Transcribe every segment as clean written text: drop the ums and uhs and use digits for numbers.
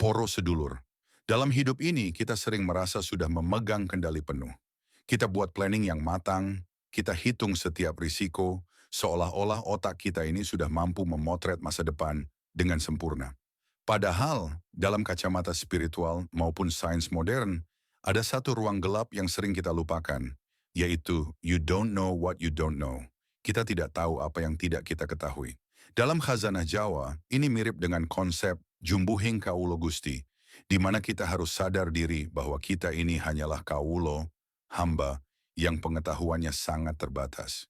Poro sedulur. Dalam hidup ini kita sering merasa sudah memegang kendali penuh. Kita buat planning yang matang, kita hitung setiap risiko, seolah-olah otak kita ini sudah mampu memotret masa depan dengan sempurna. Padahal, dalam kacamata spiritual maupun sains modern, ada satu ruang gelap yang sering kita lupakan, yaitu you don't know what you don't know. Kita tidak tahu apa yang tidak kita ketahui. Dalam khazanah Jawa, ini mirip dengan konsep jumbuhing kaulo gusti, di mana kita harus sadar diri bahwa kita ini hanyalah kaulo, hamba, yang pengetahuannya sangat terbatas.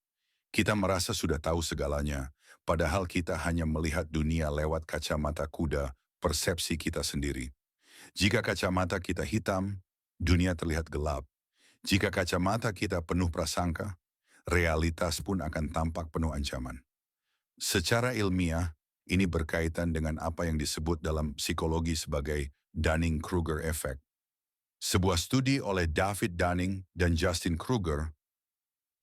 Kita merasa sudah tahu segalanya, padahal kita hanya melihat dunia lewat kacamata kuda persepsi kita sendiri. Jika kacamata kita hitam, dunia terlihat gelap. Jika kacamata kita penuh prasangka, realitas pun akan tampak penuh ancaman. Secara ilmiah, ini berkaitan dengan apa yang disebut dalam psikologi sebagai Dunning-Kruger Effect. Sebuah studi oleh David Dunning dan Justin Kruger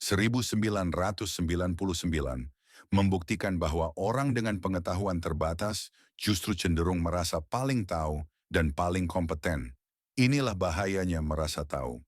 1999 membuktikan bahwa orang dengan pengetahuan terbatas justru cenderung merasa paling tahu dan paling kompeten. Inilah bahayanya merasa tahu.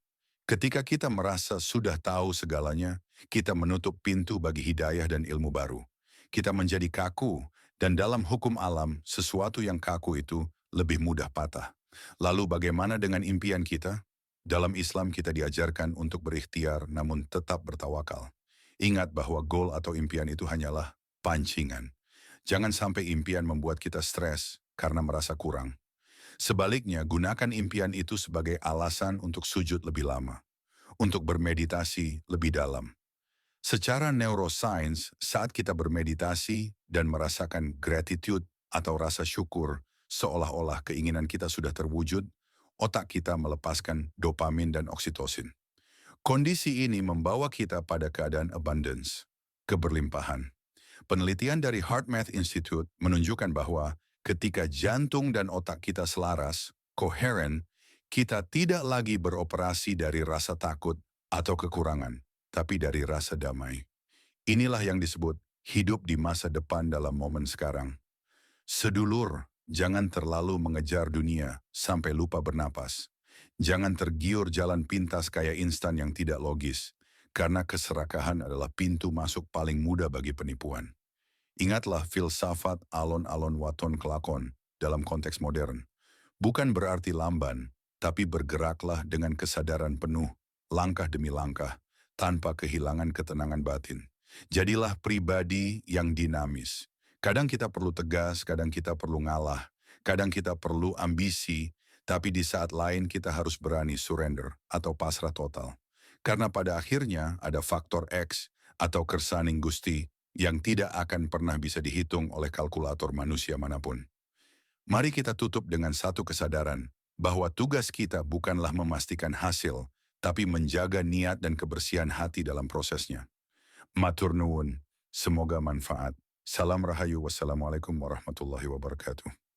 Ketika kita merasa sudah tahu segalanya, kita menutup pintu bagi hidayah dan ilmu baru. Kita menjadi kaku, dan dalam hukum alam, sesuatu yang kaku itu lebih mudah patah. Lalu bagaimana dengan impian kita? Dalam Islam kita diajarkan untuk berikhtiar namun tetap bertawakal. Ingat bahwa goal atau impian itu hanyalah pancingan. Jangan sampai impian membuat kita stres karena merasa kurang. Sebaliknya, gunakan impian itu sebagai alasan untuk sujud lebih lama, untuk bermeditasi lebih dalam. Secara neuroscience, saat kita bermeditasi dan merasakan gratitude atau rasa syukur, seolah-olah keinginan kita sudah terwujud, otak kita melepaskan dopamin dan oksitosin. Kondisi ini membawa kita pada keadaan abundance, keberlimpahan. Penelitian dari HeartMath Institute menunjukkan bahwa ketika jantung dan otak kita selaras, coherent, kita tidak lagi beroperasi dari rasa takut atau kekurangan, tapi dari rasa damai. Inilah yang disebut hidup di masa depan dalam momen sekarang. Sedulur, jangan terlalu mengejar dunia sampai lupa bernapas. Jangan tergiur jalan pintas kayak instan yang tidak logis, karena keserakahan adalah pintu masuk paling mudah bagi penipuan. Ingatlah filsafat alon-alon waton kelakon dalam konteks modern. Bukan berarti lamban, tapi bergeraklah dengan kesadaran penuh, langkah demi langkah, tanpa kehilangan ketenangan batin. Jadilah pribadi yang dinamis. Kadang kita perlu tegas, kadang kita perlu ngalah, kadang kita perlu ambisi, tapi di saat lain kita harus berani surrender atau pasrah total. Karena pada akhirnya ada faktor X atau kersaning Gusti yang tidak akan pernah bisa dihitung oleh kalkulator manusia manapun. Mari kita tutup dengan satu kesadaran, bahwa tugas kita bukanlah memastikan hasil, tapi menjaga niat dan kebersihan hati dalam prosesnya. Matur nuwun, semoga manfaat. Salam Rahayu, wassalamualaikum warahmatullahi wabarakatuh.